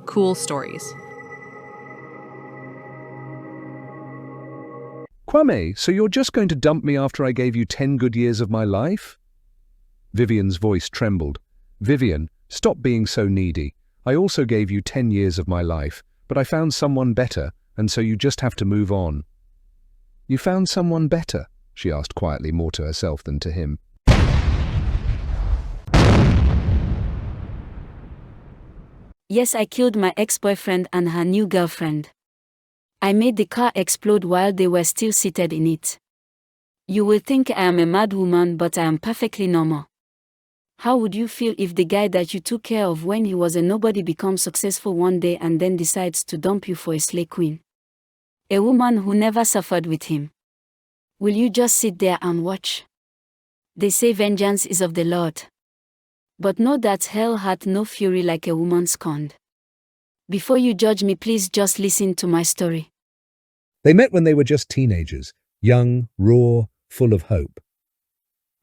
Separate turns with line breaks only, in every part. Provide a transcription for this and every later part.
cool stories.
Kwame, so you're just going to dump me after I gave you 10 good years of my life? Vivian's voice trembled. Vivian, stop being so needy. I also gave you 10 years of my life, but I found someone better, and so you just have to move on. You found someone better? She asked quietly, more to herself than to him.
Yes, I killed my ex-boyfriend and her new girlfriend. I made the car explode while they were still seated in it. You will think I am a mad woman, but I am perfectly normal. How would you feel if the guy that you took care of when he was a nobody becomes successful one day and then decides to dump you for a slay queen? A woman who never suffered with him. Will you just sit there and watch? They say vengeance is of the Lord. But know that hell hath no fury like a woman scorned. Before you judge me, please just listen to my story.
They met when they were just teenagers, young, raw, full of hope.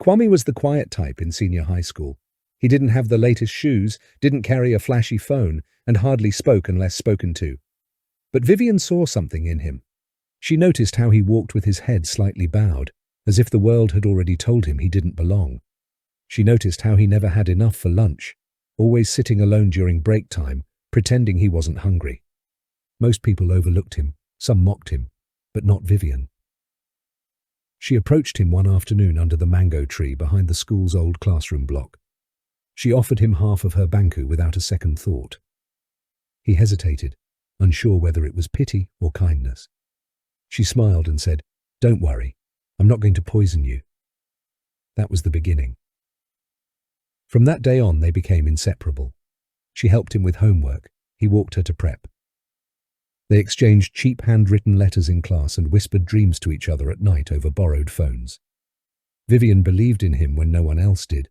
Kwame was the quiet type in senior high school. He didn't have the latest shoes, didn't carry a flashy phone, and hardly spoke unless spoken to. But Vivian saw something in him. She noticed how he walked with his head slightly bowed, as if the world had already told him he didn't belong. She noticed how he never had enough for lunch, always sitting alone during break time, pretending he wasn't hungry. Most people overlooked him, some mocked him, but not Vivian. She approached him one afternoon under the mango tree behind the school's old classroom block. She offered him half of her banku without a second thought. He hesitated, unsure whether it was pity or kindness. She smiled and said, "Don't worry, I'm not going to poison you." That was the beginning. From that day on, they became inseparable. She helped him with homework. He walked her to prep. They exchanged cheap handwritten letters in class and whispered dreams to each other at night over borrowed phones. Vivian believed in him when no one else did.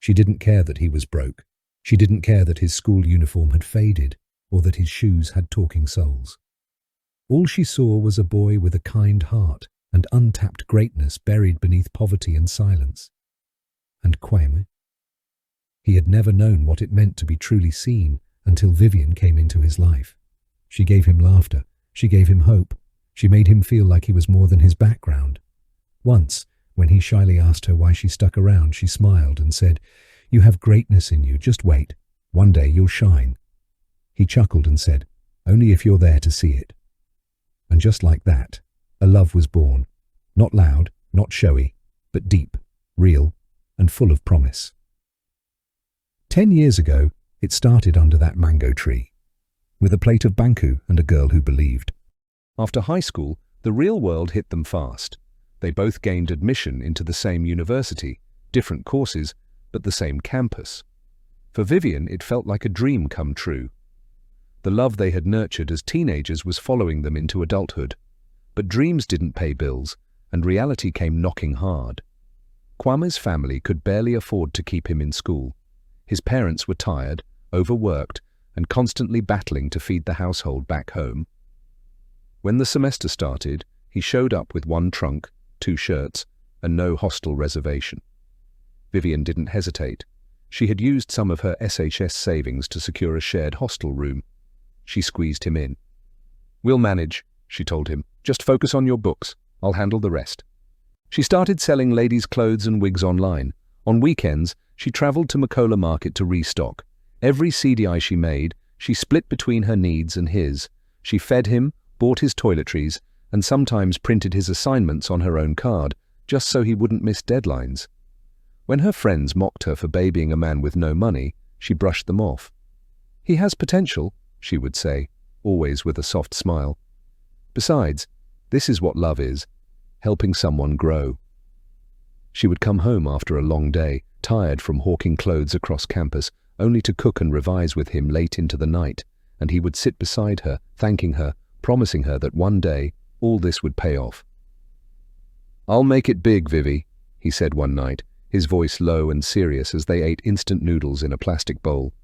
She didn't care that he was broke. She didn't care that his school uniform had faded or that his shoes had talking soles. All she saw was a boy with a kind heart and untapped greatness buried beneath poverty and silence. And Kwame? He had never known what it meant to be truly seen until Vivian came into his life. She gave him laughter. She gave him hope. She made him feel like he was more than his background. Once, when he shyly asked her why she stuck around, she smiled and said, "You have greatness in you, just wait. One day you'll shine." He chuckled and said, "Only if you're there to see it." And just like that, a love was born. Not loud, not showy, but deep, real, and full of promise. 10 years ago, it started under that mango tree, with a plate of banku and a girl who believed.
After high school, the real world hit them fast. They both gained admission into the same university, different courses, but the same campus. For Vivian, it felt like a dream come true. The love they had nurtured as teenagers was following them into adulthood. But dreams didn't pay bills, and reality came knocking hard. Kwame's family could barely afford to keep him in school. His parents were tired, overworked, and constantly battling to feed the household back home. When the semester started, he showed up with one trunk, 2 shirts, and no hostel reservation. Vivian didn't hesitate. She had used some of her SHS savings to secure a shared hostel room. She squeezed him in. "We'll manage," she told him. "Just focus on your books. I'll handle the rest." She started selling ladies' clothes and wigs online. On weekends, she traveled to Makola Market to restock. Every CDI she made, she split between her needs and his. She fed him, bought his toiletries, and sometimes printed his assignments on her own card, just so he wouldn't miss deadlines. When her friends mocked her for babying a man with no money, she brushed them off. "He has potential," she would say, always with a soft smile. Besides, this is what love is, helping someone grow. She would come home after a long day, tired from hawking clothes across campus, only to cook and revise with him late into the night, and he would sit beside her, thanking her, promising her that one day all this would pay off. "I'll make it big, Vivi," he said one night, his voice low and serious as they ate instant noodles in a plastic bowl.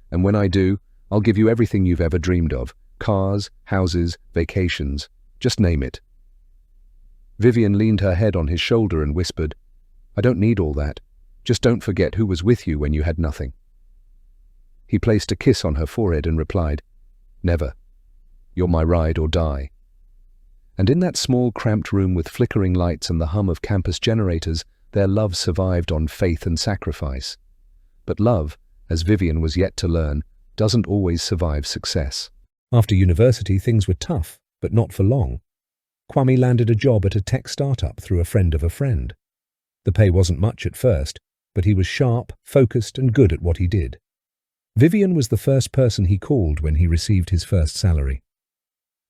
"And when I do, I'll give you everything you've ever dreamed of. Cars, houses, vacations, just name it." Vivian leaned her head on his shoulder and whispered, "I don't need all that. Just don't forget who was with you when you had nothing." He placed a kiss on her forehead and replied, "Never. You're my ride or die." And in that small, cramped room with flickering lights and the hum of campus generators, their love survived on faith and sacrifice. But love, as Vivian was yet to learn, doesn't always survive success.
After university, things were tough, but not for long. Kwame landed a job at a tech startup through a friend of a friend. The pay wasn't much at first, but he was sharp, focused, and good at what he did. Vivian was the first person he called when he received his first salary.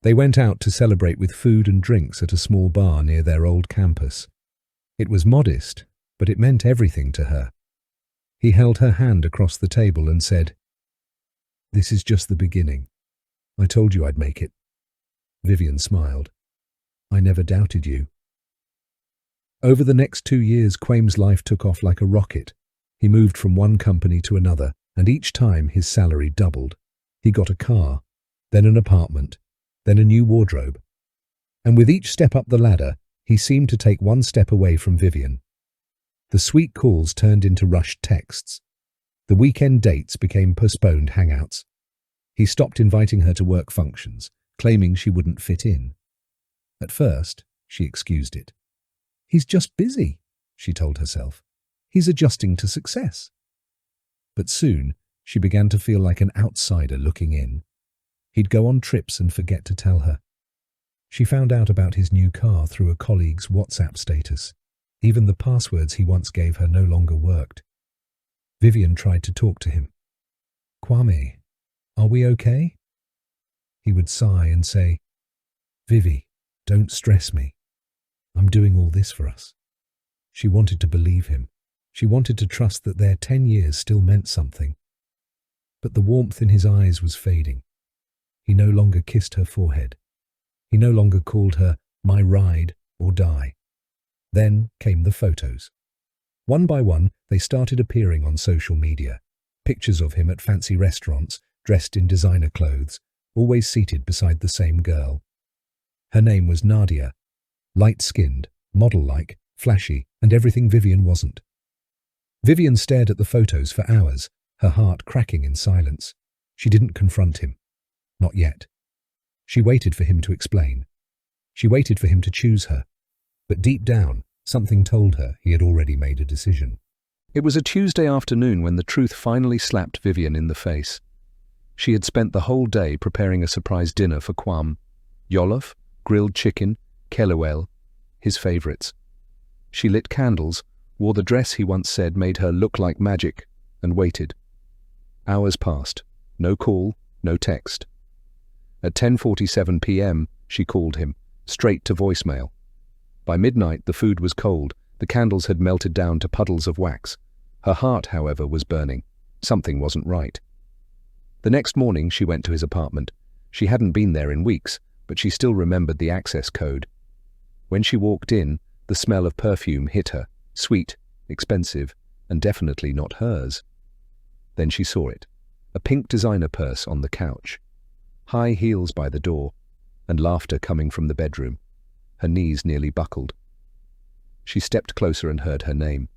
They went out to celebrate with food and drinks at a small bar near their old campus. It was modest, but it meant everything to her. He held her hand across the table and said, "This is just the beginning. I told you I'd make it." Vivian smiled. "I never doubted you." Over the next 2 years, Kwame's life took off like a rocket. He moved from one company to another, and each time his salary doubled. He got a car, then an apartment, then a new wardrobe. And with each step up the ladder, he seemed to take one step away from Vivian. The sweet calls turned into rushed texts. The weekend dates became postponed hangouts. He stopped inviting her to work functions, claiming she wouldn't fit in. At first, she excused it. "He's just busy," she told herself. "He's adjusting to success." But soon, she began to feel like an outsider looking in. He'd go on trips and forget to tell her. She found out about his new car through a colleague's WhatsApp status. Even the passwords he once gave her no longer worked. Vivian tried to talk to him. "Kwame, are we okay?" He would sigh and say, "Vivi, don't stress me. I'm doing all this for us." She wanted to believe him. She wanted to trust that their 10 years still meant something. But the warmth in his eyes was fading. He no longer kissed her forehead. He no longer called her my ride or die. Then came the photos. One by one, they started appearing on social media. Pictures of him at fancy restaurants, dressed in designer clothes, always seated beside the same girl. Her name was Nadia. Light-skinned, model-like, flashy, and everything Vivian wasn't. Vivian stared at the photos for hours, her heart cracking in silence. She didn't confront him. Not yet. She waited for him to explain. She waited for him to choose her. But deep down, something told her he had already made a decision.
It was a Tuesday afternoon when the truth finally slapped Vivian in the face. She had spent the whole day preparing a surprise dinner for Kwame. Jollof, grilled chicken, kelewel, his favourites. She lit candles, wore the dress he once said made her look like magic, and waited. Hours passed. No call, no text. At 10:47 p.m, she called him, straight to voicemail. By midnight, the food was cold. The candles had melted down to puddles of wax. Her heart, however, was burning. Something wasn't right. The next morning, she went to his apartment. She hadn't been there in weeks, but she still remembered the access code. When she walked in, the smell of perfume hit her, sweet, expensive, and definitely not hers. Then she saw it, a pink designer purse on the couch, high heels by the door, and laughter coming from the bedroom. Her knees nearly buckled. She stepped closer and heard her name.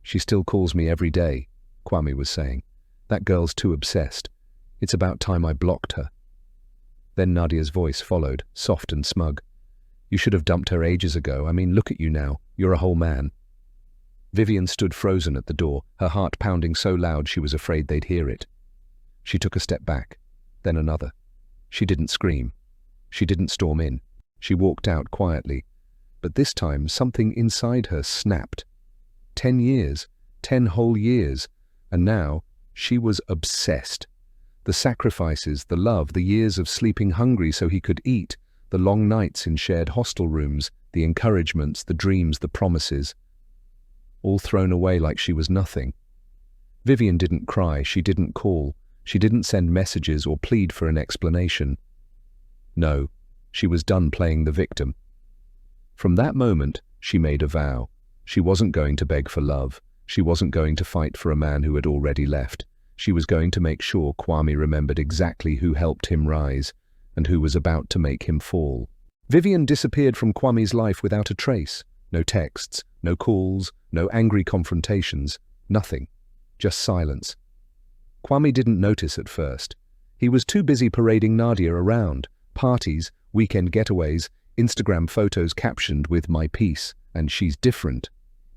"She still calls me every day," Kwame was saying. "That girl's too obsessed. It's about time I blocked her." Then Nadia's voice followed, soft and smug. "You should have dumped her ages ago. I mean, look at you now. You're a whole man." Vivian stood frozen at the door, her heart pounding so loud she was afraid they'd hear it. She took a step back, then another. She didn't scream. She didn't storm in. She walked out quietly. But this time, something inside her snapped. 10 years, 10 whole years, and now she was obsessed. The sacrifices, the love, the years of sleeping hungry so he could eat, the long nights in shared hostel rooms, the encouragements, the dreams, the promises, all thrown away like she was nothing. Vivian didn't cry, she didn't call, she didn't send messages or plead for an explanation. No, she was done playing the victim. From that moment, she made a vow. She wasn't going to beg for love. She wasn't going to fight for a man who had already left. She was going to make sure Kwame remembered exactly who helped him rise and who was about to make him fall. Vivian disappeared from Kwame's life without a trace. No texts, no calls, no angry confrontations, nothing. Just silence. Kwame didn't notice at first. He was too busy parading Nadia around. Parties, weekend getaways, Instagram photos captioned with "My piece" and "She's different."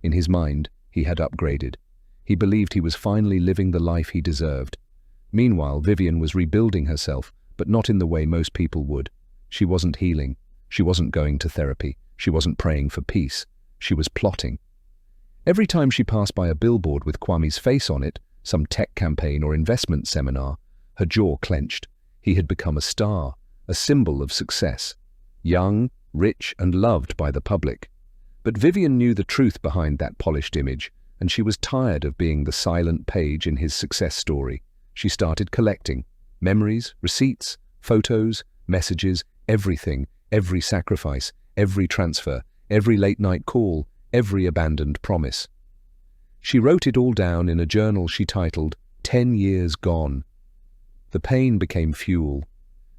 In his mind, he had upgraded. He believed he was finally living the life he deserved. Meanwhile, Vivian was rebuilding herself, but not in the way most people would. She wasn't healing. She wasn't going to therapy. She wasn't praying for peace. She was plotting. Every time she passed by a billboard with Kwame's face on it, some tech campaign or investment seminar, her jaw clenched. He had become a star, a symbol of success. Young, rich, and loved by the public. But Vivian knew the truth behind that polished image, and she was tired of being the silent page in his success story. She started collecting memories, receipts, photos, messages, everything, every sacrifice, every transfer, every late-night call, every abandoned promise. She wrote it all down in a journal she titled 10 Years Gone. The pain became fuel.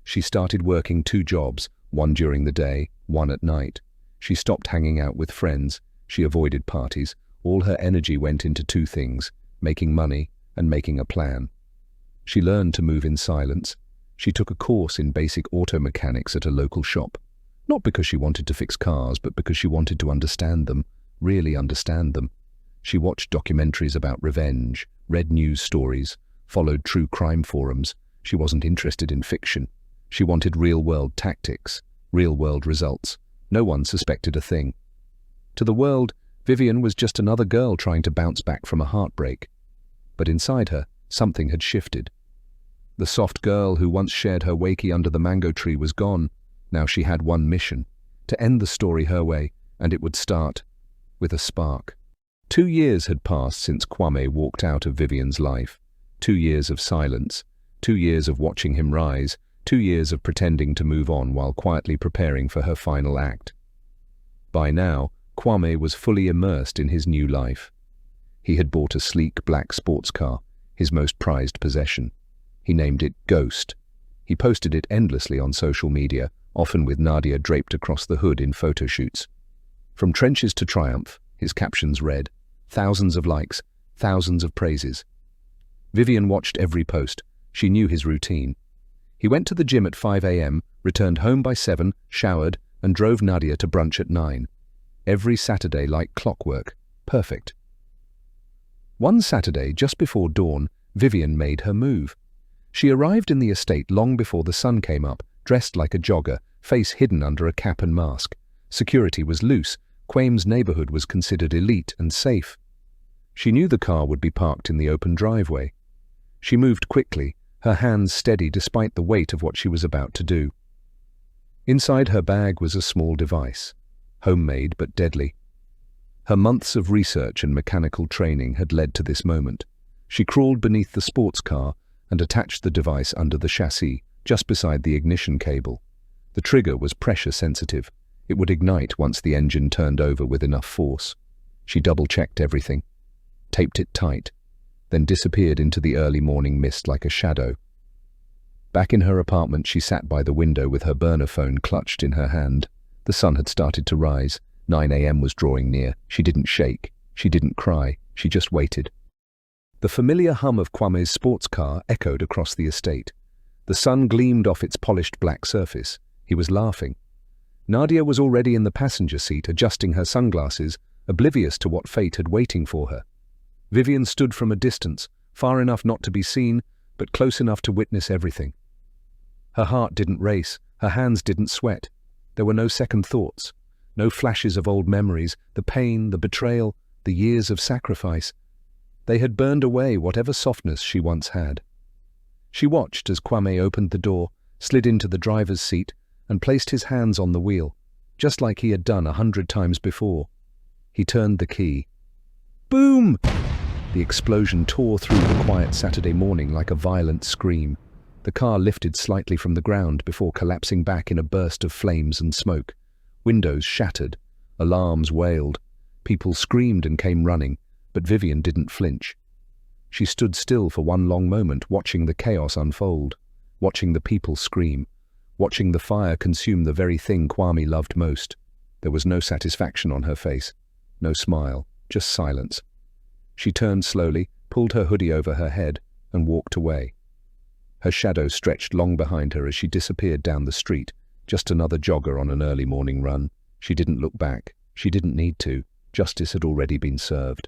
She started working 2 jobs, one during the day, one at night. She stopped hanging out with friends. She avoided parties. All her energy went into 2 things, making money and making a plan. She learned to move in silence. She took a course in basic auto mechanics at a local shop. Not because she wanted to fix cars, but because she wanted to understand them, really understand them. She watched documentaries about revenge, read news stories, followed true crime forums. She wasn't interested in fiction. She wanted real-world tactics, real-world results. No one suspected a thing. To the world, Vivian was just another girl trying to bounce back from a heartbreak. But inside her, something had shifted. The soft girl who once shared her wakey under the mango tree was gone. Now she had one mission, to end the story her way, and it would start with a spark. 2 years had passed since Kwame walked out of Vivian's life. 2 years of silence, 2 years of watching him rise, 2 years of pretending to move on while quietly preparing for her final act. By now, Kwame was fully immersed in his new life. He had bought a sleek black sports car, his most prized possession. He named it Ghost. He posted it endlessly on social media, often with Nadia draped across the hood in photo shoots. From trenches to triumph, his captions read, thousands of likes, thousands of praises. Vivian watched every post. She knew his routine. He went to the gym at 5 a.m., returned home by 7, showered, and drove Nadia to brunch at 9. Every Saturday like clockwork. Perfect. One Saturday, just before dawn, Vivian made her move. She arrived in the estate long before the sun came up, dressed like a jogger, face hidden under a cap and mask. Security was loose. Kwame's neighborhood was considered elite and safe. She knew the car would be parked in the open driveway. She moved quickly, her hands steady despite the weight of what she was about to do. Inside her bag was a small device, homemade but deadly. Her months of research and mechanical training had led to this moment. She crawled beneath the sports car and attached the device under the chassis, just beside the ignition cable. The trigger was pressure sensitive. It would ignite once the engine turned over with enough force. She double-checked everything, taped it tight, then disappeared into the early morning mist like a shadow. Back in her apartment, she sat by the window with her burner phone clutched in her hand. The sun had started to rise. 9 a.m. was drawing near. She didn't shake. She didn't cry. She just waited. The familiar hum of Kwame's sports car echoed across the estate. The sun gleamed off its polished black surface. He was laughing. Nadia was already in the passenger seat, adjusting her sunglasses, oblivious to what fate had waiting for her. Vivian stood from a distance, far enough not to be seen, but close enough to witness everything. Her heart didn't race, her hands didn't sweat. There were no second thoughts, no flashes of old memories, the pain, the betrayal, the years of sacrifice. They had burned away whatever softness she once had. She watched as Kwame opened the door, slid into the driver's seat, and placed his hands on the wheel, just like he had done 100 times before. He turned the key. Boom! The explosion tore through the quiet Saturday morning like a violent scream. The car lifted slightly from the ground before collapsing back in a burst of flames and smoke. Windows shattered. Alarms wailed. People screamed and came running, but Vivian didn't flinch. She stood still for one long moment, watching the chaos unfold, watching the people scream, watching the fire consume the very thing Kwame loved most. There was no satisfaction on her face, no smile, just silence. She turned slowly, pulled her hoodie over her head, and walked away. Her shadow stretched long behind her as she disappeared down the street, just another jogger on an early morning run. She didn't look back. She didn't need to. Justice had already been served.